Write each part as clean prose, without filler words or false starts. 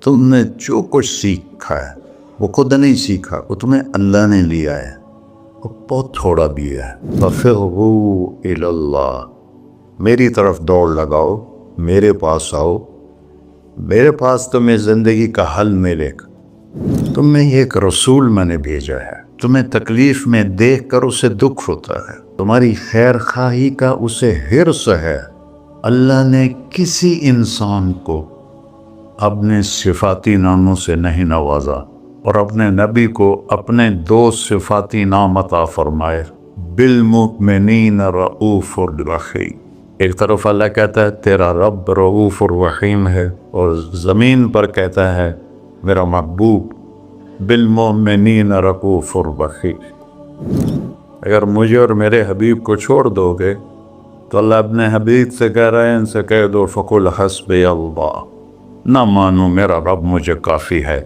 تم نے جو کچھ سیکھا ہے وہ خود نہیں سیکھا، وہ تمہیں اللہ نے لیا ہے، وہ بہت تھوڑا بھی ہے۔ فَفِرُّوا إِلَى اللَّهِ، میری طرف دوڑ لگاؤ، میرے پاس آؤ، میرے پاس تمہیں زندگی کا حل ملے گا۔ تمہیں ایک رسول میں نے بھیجا ہے، تمہیں تکلیف میں دیکھ کر اسے دکھ ہوتا ہے، تمہاری خیر خواہی کا اسے حرص ہے۔ اللہ نے کسی انسان کو اپنے صفاتی ناموں سے نہیں نوازا اور اپنے نبی کو اپنے دو صفاتی نام عطا فرمائے، بالمؤمنین رؤوف الرحیم۔ ایک طرف اللہ کہتا ہے تیرا رب رؤوف الرحیم ہے، اور زمین پر کہتا ہے میرا محبوب بالمؤمنین رؤوف الرحیم۔ اگر مجھے اور میرے حبیب کو چھوڑ دو گے تو اللہ اپنے حبیب سے کہہ رہے ہیں ان سے کہہ دو فقل حسبی اللہ، نہ مانو میرا رب مجھے کافی ہے۔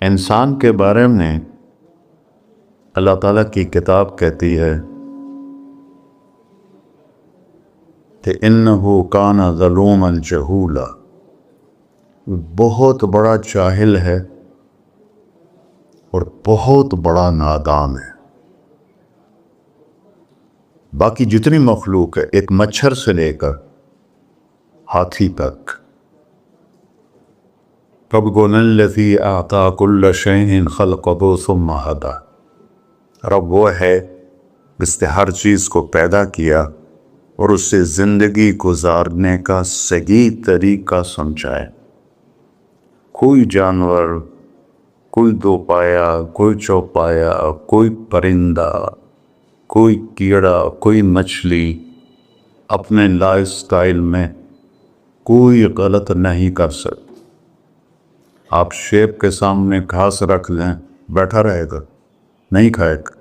انسان کے بارے میں اللہ تعالیٰ کی کتاب کہتی ہے کہ انہو کان ظلوما جہولا، بہت بڑا جاہل ہے اور بہت بڑا نادان ہے۔ باقی جتنی مخلوق ہے، ایک مچھر سے لے کر ہاتھی تک، ربنا الذی اعطی کل شیء خلقہ ثم ہدی، رب وہ ہے جس نے ہر چیز کو پیدا کیا اور اسے زندگی گزارنے کا صحیح طریقہ سمجھائے۔ کوئی جانور، کوئی دو پایا، کوئی چوپایا، کوئی پرندہ، کوئی کیڑا، کوئی مچھلی اپنے لائف سٹائل میں کوئی غلط نہیں کر سکتا۔ آپ شیپ کے سامنے گھاس رکھ لیں، بیٹھا رہے گا؟ نہیں کھائے گا۔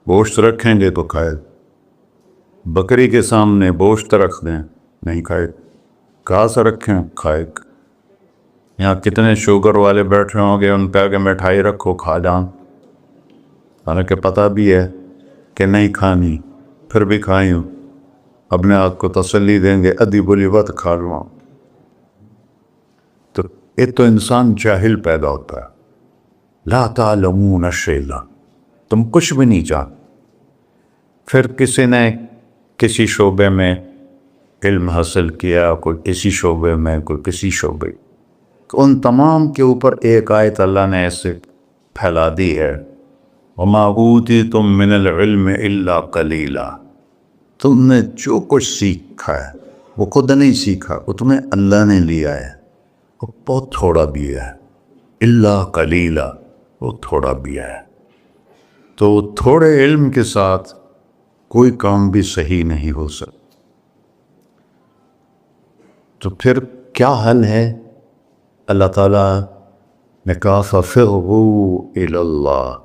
گوشت رکھیں گے تو کھائے گا۔ بکری کے سامنے گوشت رکھ دیں، نہیں کھائے گا۔ گھاس رکھیں، کھائے گا۔ یہاں کتنے شوگر والے بیٹھے ہوں گے، ان پہ آگے مٹھائی رکھو، کھا جان، حالانکہ پتہ بھی ہے کہ نہیں کھانی، پھر بھی کھائی ہوں، اپنے آپ کو تسلی دیں گے ادھی بلی وقت کھا لوں۔ تو ایک تو انسان جاہل پیدا ہوتا ہے، لا تعلمون شیئا، تم کچھ بھی نہیں جان۔ پھر کسی نے کسی شعبے میں علم حاصل کیا، کوئی کسی شعبے میں، کوئی کسی شعبے، ان تمام کے اوپر ایک آیت اللہ نے ایسے پھیلا دی ہے، وَمَا أُوتِيتُم مِّنَ الْعِلْمِ إِلَّا قَلِيلًا، تم نے جو کچھ سیکھا ہے وہ خود نہیں سیکھا، وہ تمہیں اللہ نے لیا ہے، وہ بہت تھوڑا بھی ہے، إِلَّا قَلِيلًا، وہ تھوڑا بھی ہے۔ تو تھوڑے علم کے ساتھ کوئی کام بھی صحیح نہیں ہو سکتا۔ تو پھر کیا حل ہے؟ اللہ تعالیٰ نے کہا فَفِرُّوا إِلَى اللَّهِ،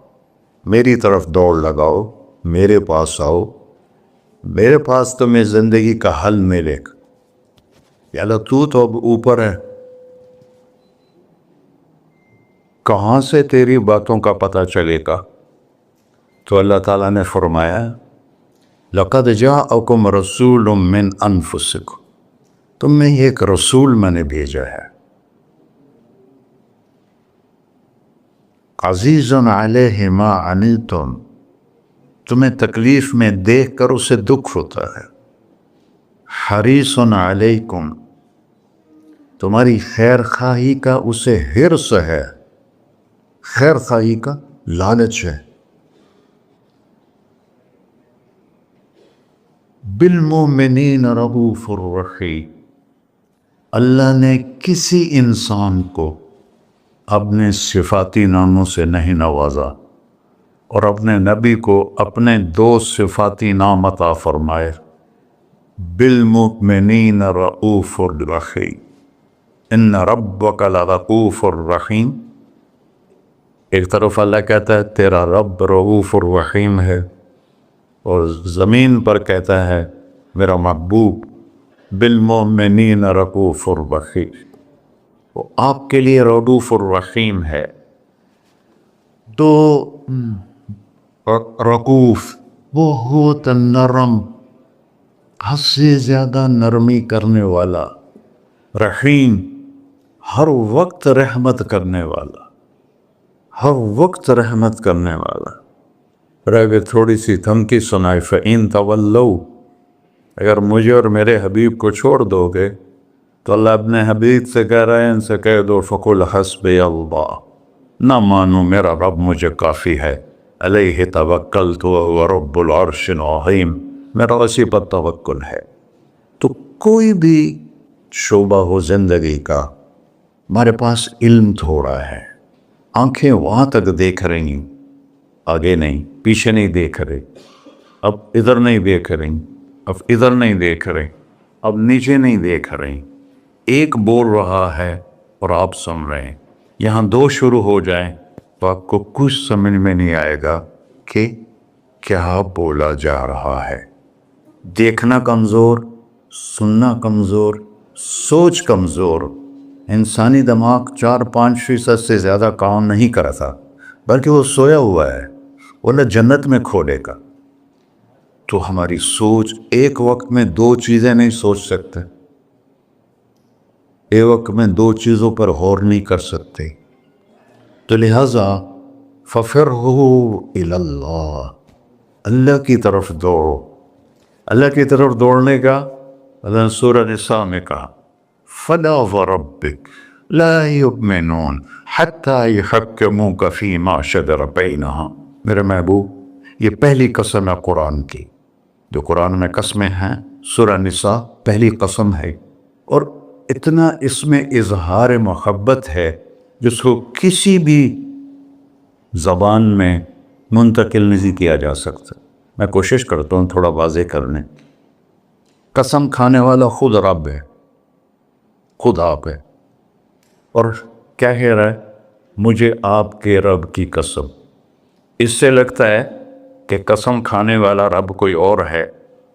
میری طرف دوڑ لگاؤ، میرے پاس آؤ، میرے پاس تمہیں زندگی کا حل ملے گا۔ یا اللہ تو اب اوپر ہے، کہاں سے تیری باتوں کا پتہ چلے گا؟ تو اللہ تعالیٰ نے فرمایا لَقَدْ جَاءَكُمْ رَسُولٌ مِّنْ أَنفُسِكُمْ، تم میں ایک رسول میں نے بھیجا ہے، عزیزٌ علیہ ما عنتم، تمہیں تکلیف میں دیکھ کر اسے دکھ ہوتا ہے، حریصٌ علیکم، تمہاری خیر خواہی کا اسے حرص ہے، خیر خواہی کا لالچ ہے، بالمؤمنین رؤوف الرحیم، اللہ نے کسی انسان کو اپنے صفاتی ناموں سے نہیں نوازا اور اپنے نبی کو اپنے دو صفاتی نام عطا فرمائے، بالمؤمنین رؤوف الرحیم، ان ربک لرؤوف الرحیم۔ ایک طرف اللہ کہتا ہے تیرا رب رؤوف الرحیم ہے، اور زمین پر کہتا ہے میرا محبوب بالمؤمنین رؤوف الرحیم، وہ آپ کے لیے رؤوف الرحیم ہے۔ تو رؤوف بہت نرم، حد سے زیادہ نرمی کرنے والا، رحیم، ہر وقت رحمت کرنے والا، ہر وقت رحمت کرنے والا۔ اور اگر تھوڑی سی دھمکی سنائی فَإِن تَوَلَّوْا، اگر مجھے اور میرے حبیب کو چھوڑ دو گے تو اللہ اپنے حبیب سے کہہ رہے ہیں ان سے کہہ دو فَقُلْ حَسْبِيَ اللَّهُ، نہ مانو میرا رب مجھے کافی ہے، علیہ توکلت وهو رب العرش العظیم، میرا اسی پر توکل ہے۔ تو کوئی بھی شعبہ ہو زندگی کا، ہمارے پاس علم تھوڑا ہے، آنکھیں وہاں تک دیکھ رہی ہیں، آگے نہیں، پیچھے نہیں دیکھ رہے، اب ادھر نہیں دیکھ رہی، اب ادھر نہیں دیکھ رہے، اب نیچے نہیں دیکھ رہے، ایک بول رہا ہے اور آپ سن رہے ہیں، یہاں دو شروع ہو جائیں تو آپ کو کچھ سمجھ میں نہیں آئے گا کہ کیا بولا جا رہا ہے۔ دیکھنا کمزور، سننا کمزور، سوچ کمزور، انسانی دماغ 4-5% سے زیادہ کام نہیں کرتا، بلکہ وہ سویا ہوا ہے، وہ نہ جنت میں کھولے گا۔ تو ہماری سوچ ایک وقت میں دو چیزیں نہیں سوچ سکتے، ایک وقت میں دو چیزوں پر غور نہیں کر سکتے، تو لہٰذا فَفِرُّوا إِلَى اللَّهِ، اللہ کی طرف دوڑو۔ اللہ کی طرف دوڑنے کا اللہ نے سورہ نساء میں کہا فَلَا وَرَبِّكَ لَا يُؤْمِنُونَ حَتَّى يُحَكِّمُوكَ فِي مَا شَجَرَ بَيْنَهُمْ، میرے محبوب یہ پہلی قسم ہے قرآن کی، جو قرآن میں قسمیں ہیں، سورہ نساء پہلی قسم ہے، اور اتنا اس میں اظہار محبت ہے جس کو کسی بھی زبان میں منتقل نہیں کیا جا سکتا۔ میں کوشش کرتا ہوں تھوڑا واضح کرنے۔ قسم کھانے والا خود رب ہے، خود آپ ہے، اور کیا کہہ رہا ہے؟ مجھے آپ کے رب کی قسم۔ اس سے لگتا ہے کہ قسم کھانے والا رب کوئی اور ہے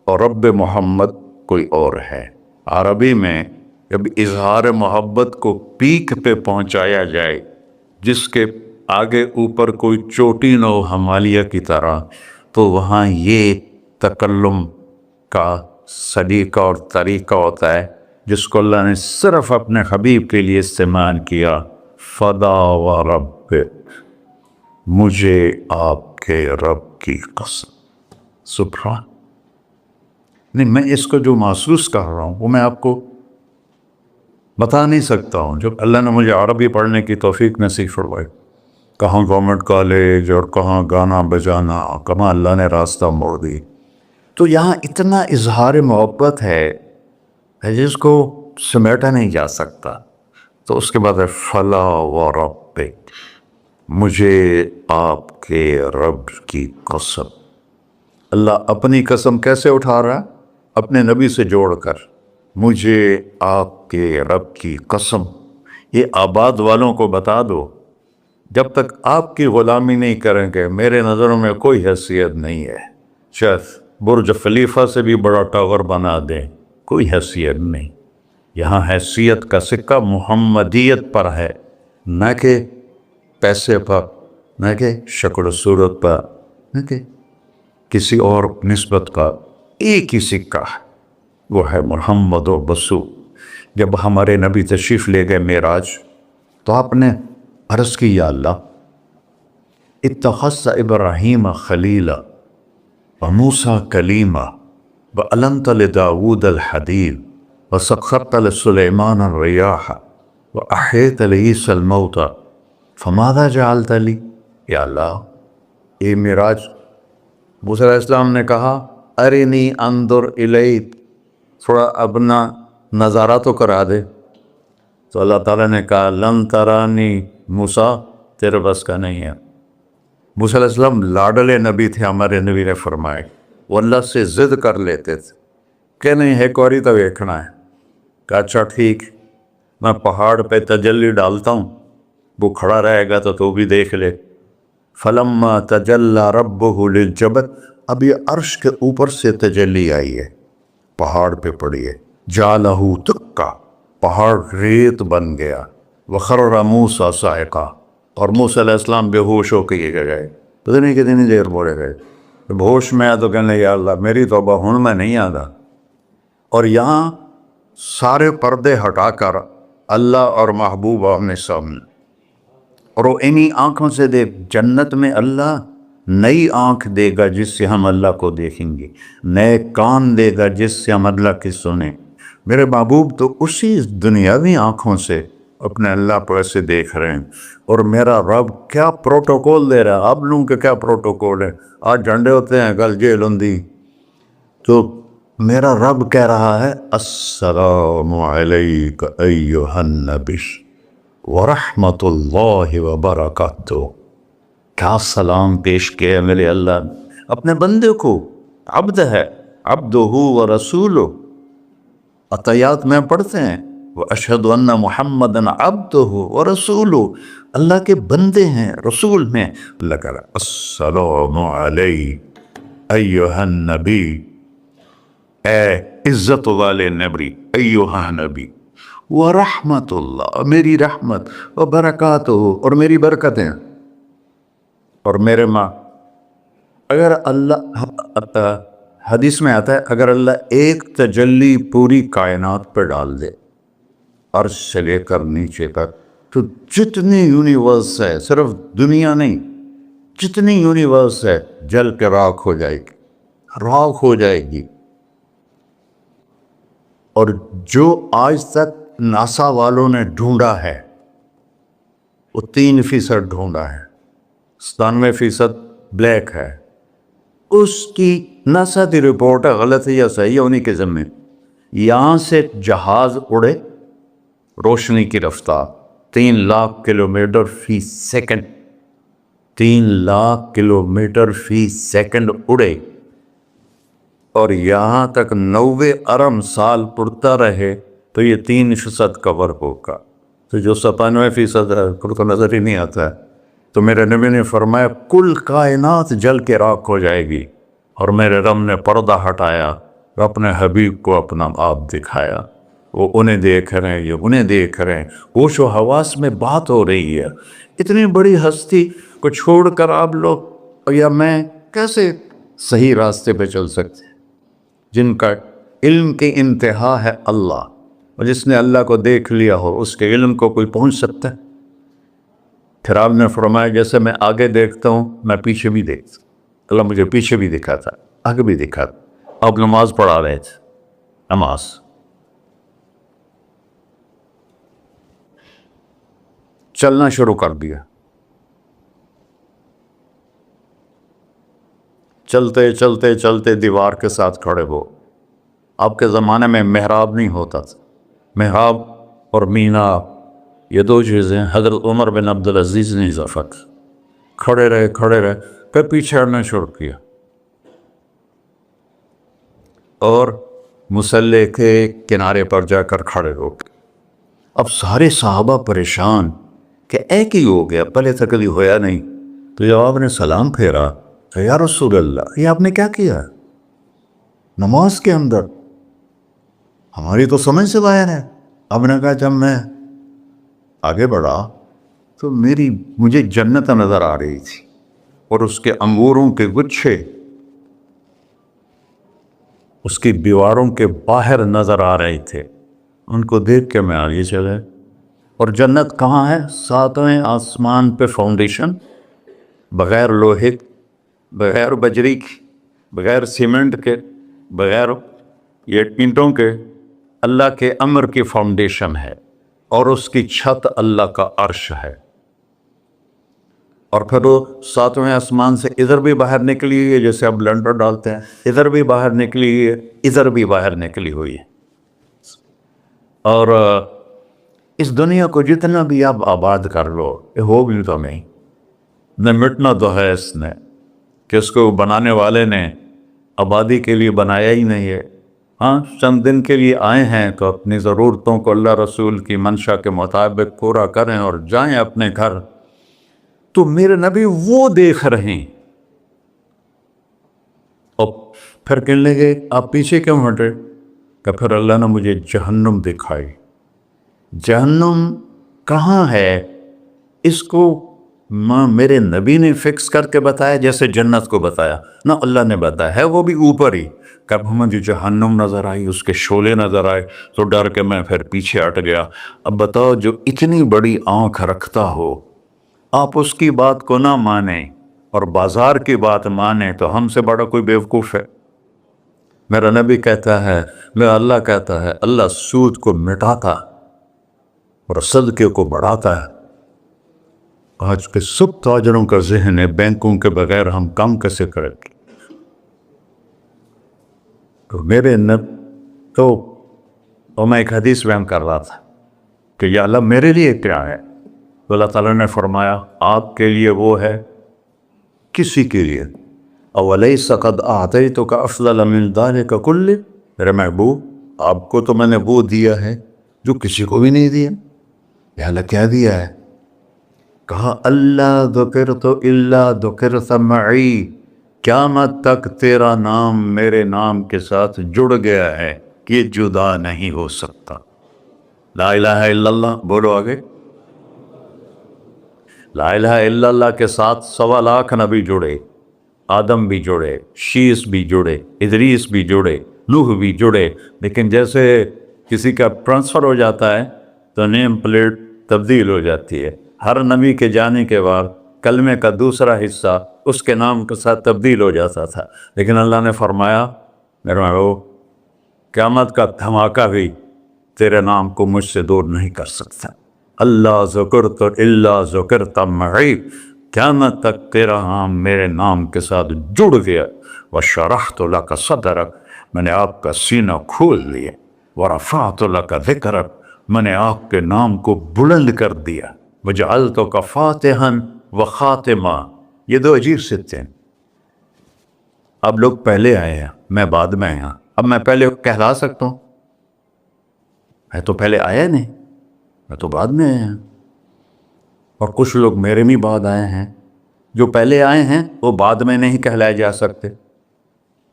اور رب محمد کوئی اور ہے۔ عربی میں جب اظہار محبت کو پیک پہ پہنچایا جائے، جس کے آگے اوپر کوئی چوٹی نہ ہو ہمالیہ کی طرح، تو وہاں یہ تکلم کا سلیقہ اور طریقہ ہوتا ہے جس کو اللہ نے صرف اپنے حبیب کے لیے استعمال کیا، فَلَا وَرَبِّكَ، مجھے آپ کے رب کی قسم۔ سبحان، نہیں، میں اس کو جو محسوس کر رہا ہوں وہ میں آپ کو بتا نہیں سکتا ہوں۔ جب اللہ نے مجھے عربی پڑھنے کی توفیق نصیب فرمائی، کہاں گورنمنٹ کالج اور کہاں گانا بجانا، کہاں اللہ نے راستہ موڑ دی، تو یہاں اتنا اظہار محبت ہے جس کو سمیٹا نہیں جا سکتا۔ تو اس کے بعد ہے فَلَا وَرَبِّكَ، مجھے آپ کے رب کی قسم۔ اللہ اپنی قسم کیسے اٹھا رہا ہے؟ اپنے نبی سے جوڑ کر، مجھے آپ کے رب کی قسم۔ یہ آباد والوں کو بتا دو، جب تک آپ کی غلامی نہیں کریں گے میرے نظروں میں کوئی حیثیت نہیں ہے، شاید برج خلیفہ سے بھی بڑا ٹاور بنا دیں، کوئی حیثیت نہیں۔ یہاں حیثیت کا سکہ محمدیت پر ہے، نہ کہ پیسے پر، نہ کہ شکل و صورت پر، نہ کہ کسی اور نسبت کا، ایک ہی سکہ ہے، وہ ہے محمد و رسول۔ جب ہمارے نبی تشریف لے گئے معراج، تو آپ نے عرض کی یا اللہ اتخذت ابراہیم خلیلا وموسیٰ کلیما وعلنت لداود الحدید وسخرت لسلیمان الریاح واحیت لعیسی الموتى فماذا جعلت لی، یا اللہ یہ معراج موسیٰ علیہ السلام نے کہا ارنی انظر الیک، تھوڑا اپنا نظارہ تو کرا دے، تو اللہ تعالیٰ نے کہا لن ترانی موسیٰ، تیرے بس کا نہیں ہے۔ موسیٰ علیہ السلام لاڈلے نبی تھے، ہمارے نبی نے فرمائے، وہ اللہ سے ضد کر لیتے تھے کہ نہیں ایک باری تو دیکھنا ہے۔ کہا اچھا ٹھیک، میں پہاڑ پہ تجلی ڈالتا ہوں، وہ کھڑا رہے گا تو بھی دیکھ لے۔ فلما تجلی ربہ للجبل، اب یہ عرش کے اوپر سے تجلی آئی ہے، پہاڑ پہ پڑی ہے، جعلہ دکا، پہاڑ ریت بن گیا، وخر موسیٰ صاعقہ، اور موسیٰ علیہ السلام بے ہوش ہو کے یہ گئے، پتہ نہیں کتنی دیر بولے گئے، ہوش میں آیا تو کہنے یا اللہ میری توبہ ہوں میں نہیں آتا. اور یہاں سارے پردے ہٹا کر اللہ اور محبوب آمنے سامنے، اور وہ انہی آنکھوں سے دیکھ. جنت میں اللہ نئی آنکھ دے گا جس سے ہم اللہ کو دیکھیں گے، نئے کان دے گا جس سے ہم اللہ کی سنیں. میرے محبوب تو اسی دنیاوی آنکھوں سے اپنے اللہ پر ایسے دیکھ رہے ہیں. اور میرا رب کیا پروٹوکول دے رہا ہے. آپ لوگوں کے کیا پروٹوکول ہے؟ آج جھنڈے ہوتے ہیں، کل جیل ہوندی. تو میرا رب کہہ رہا ہے السلام علیک ایھا النبی ورحمۃ اللہ وبرکاتہ. کیا سلام پیش کیا میرے اللہ نے اپنے بندے کو. عبد ہے، عبدہ ورسولہ. عطیات میں پڑھتے ہیں واشہد ان محمدًا عبدہ ورسولہ. اللہ کے بندے ہیں، رسول ہیں. اللہ کہہ رہا السلام علیک ایھا النبی، اے عزت والے نبی، ایھا نبی، ورحمۃ اللہ، میری رحمت، وبرکاتہ، اور میری برکتیں. اور میرے ماں اگر اللہ حدیث میں آتا ہے اگر اللہ ایک تجلی پوری کائنات پہ ڈال دے عرش سے لے کر نیچے تک، تو جتنی یونیورس ہے، صرف دنیا نہیں، جتنی یونیورس ہے جل کے راکھ ہو جائے گی، راکھ ہو جائے گی. اور جو آج تک ناسا والوں نے ڈھونڈا ہے وہ 3% ڈھونڈا ہے، 97% بلیک ہے. اس کی ناسا کی رپورٹ ہے، غلط ہے یا صحیح ہے انہی کے ذمے. یہاں سے جہاز اڑے روشنی کی رفتار 3,00,000 کلومیٹر فی سیکنڈ، 3,00,000 کلومیٹر فی سیکنڈ اڑے، اور یہاں تک 90 ارب سال اڑتا رہے تو یہ 3% کور ہوگا. تو جو 97% ہے پھر تو نظر ہی نہیں آتا ہے. تو میرے نبی نے فرمایا کل کائنات جل کے راکھ ہو جائے گی. اور میرے رب نے پردہ ہٹایا، اپنے حبیب کو اپنا آپ دکھایا. وہ انہیں دیکھ رہے ہیں، یہ انہیں دیکھ رہے ہیں. ہوش و حواس میں بات ہو رہی ہے. اتنی بڑی ہستی کو چھوڑ کر آپ لوگ یا میں کیسے صحیح راستے پہ چل سکتے ہیں؟ جن کا علم کی انتہا ہے اللہ، اور جس نے اللہ کو دیکھ لیا ہو اس کے علم کو کوئی پہنچ سکتا ہے؟ پھر آپ نے فرمایا جیسے میں آگے دیکھتا ہوں میں پیچھے بھی دیکھتا ہوں. اللہ مجھے پیچھے بھی دکھاتا، آگے بھی دکھاتا. آپ نماز پڑھا رہے تھے، نماز چلنا شروع کر دیا. چلتے چلتے چلتے دیوار کے ساتھ کھڑے ہو. آپ کے زمانے میں محراب نہیں ہوتا تھا. محراب اور مینار یہ 2 چیزیں حضرت عمر بن عبدالعزیز نے اضافہ کی. کھڑے رہے کھڑے رہے، پھر پیچھے ہٹنا شروع کیا اور مصلی کے کنارے پر جا کر کھڑے ہو گئے. اب سارے صحابہ پریشان کہ ایک ہی ہو گیا، پہلے تک کبھی ہویا نہیں. تو جب آپ نے سلام پھیرا کہ یا رسول اللہ یہ آپ نے کیا کیا نماز کے اندر؟ ہماری تو سمجھ سے باہر ہے. آپ نے کہا جب میں آگے بڑھا تو مجھے جنت نظر آ رہی تھی اور اس کے انگوروں کے گچھے اس کی دیواروں کے باہر نظر آ رہے تھے. ان کو دیکھ کے میں آگے چلے. اور جنت کہاں ہے؟ 7ویں آسمان پہ فاؤنڈیشن، بغیر لوہے، بغیر بجری کی، بغیر سیمنٹ کے، بغیر یہ اینٹوں کے، اللہ کے امر کی فاؤنڈیشن ہے. اور اس کی چھت اللہ کا عرش ہے. اور پھر وہ 7ویں آسمان سے ادھر بھی باہر نکلی ہوئی ہے، جیسے اب لنڈر ڈالتے ہیں، ادھر بھی باہر نکلی ہوئی ہے، ادھر بھی باہر نکلی ہوئی ہے. اور اس دنیا کو جتنا بھی آپ آباد کر لو یہ ہو بھی تو نہیں، نہ مٹنا تو ہے اس نے، کہ اس کو بنانے والے نے آبادی کے لیے بنایا ہی نہیں ہے. ہاں چند دن کے لیے آئے ہیں تو اپنی ضرورتوں کو اللہ رسول کی منشا کے مطابق پورا کریں اور جائیں اپنے گھر. تو میرے نبی وہ دیکھ رہے ہیں. اور پھر کہنے لگے آپ پیچھے کیوں ہٹے؟ کہ پھر اللہ نے مجھے جہنم دکھائی. جہنم کہاں ہے اس کو میرے نبی نے فکس کر کے بتایا جیسے جنت کو بتایا؟ نہ اللہ نے بتایا ہے، وہ بھی اوپر ہی. کب ہمیں جہنم نظر آئی، اس کے شعلے نظر آئے تو ڈر کے میں پھر پیچھے ہٹ گیا. اب بتاؤ، جو اتنی بڑی آنکھ رکھتا ہو، آپ اس کی بات کو نہ مانیں اور بازار کی بات مانیں تو ہم سے بڑا کوئی بیوقوف ہے؟ میرا نبی کہتا ہے، میرا اللہ کہتا ہے، اللہ سود کو مٹاتا اور صدقے کو بڑھاتا ہے. آج کے سب تاجروں کا ذہن ہے بینکوں کے بغیر ہم کام کیسے کریں. تو میرے تو میں ایک حدیث بیان کر رہا تھا کہ یا اللہ میرے لیے کیا ہے؟ تو اللہ تعالیٰ نے فرمایا آپ کے لیے وہ ہے کسی کے لیے. اولیس قد اعطیتک افضل من ذلک کلہ، میرے محبوب آپ کو تو میں نے وہ دیا ہے جو کسی کو بھی نہیں دیا. یا اللہ کیا دیا ہے؟ کہا اللہ ذکرت الا ذکرت معی، قیامت تک تیرا نام میرے نام کے ساتھ جڑ گیا ہے، یہ جدا نہیں ہو سکتا. لا الہ الا اللہ بولو آگے. لا الہ الا اللہ کے ساتھ 1.25 نبی جڑے، آدم بھی جڑے، شیس بھی جڑے، ادریس بھی جڑے، نوح بھی جڑے. لیکن جیسے کسی کا ٹرانسفر ہو جاتا ہے تو نیم پلیٹ تبدیل ہو جاتی ہے. ہر نبی کے جانے کے بعد کلمے کا دوسرا حصہ اس کے نام کے ساتھ تبدیل ہو جاتا تھا. لیکن اللہ نے فرمایا میرے محبوب قیامت کا دھماکہ بھی تیرے نام کو مجھ سے دور نہیں کر سکتا. اللہ ذکرت الا ذکرت معی، قیامت تک تیرا نام میرے نام کے ساتھ جڑ گیا. وشرحت لک صدرک، میں نے آپ کا سینہ کھول لیا. ورفعت لک ذکرک، میں نے آپ کے نام کو بلند کر دیا. وجعلتک فاتحا وخاتما، یہ دو عجیب صفتے ہیں. اب لوگ پہلے آئے ہیں، میں بعد میں آیا. اب میں پہلے کہلا سکتا ہوں؟ میں تو پہلے آیا نہیں، میں تو بعد میں آیا. اور کچھ لوگ میرے بھی بعد آئے ہیں. جو پہلے آئے ہیں وہ بعد میں نہیں کہلائے جا سکتے،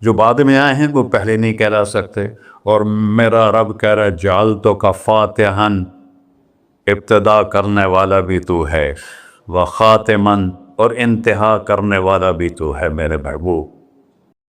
جو بعد میں آئے ہیں وہ پہلے نہیں کہلا سکتے. اور میرا رب کہہ رہا ہے جعلتک فاتحا، ابتدا کرنے والا بھی تو ہے، وخاتما، اور انتہا کرنے والا بھی تو ہے میرے محبوب.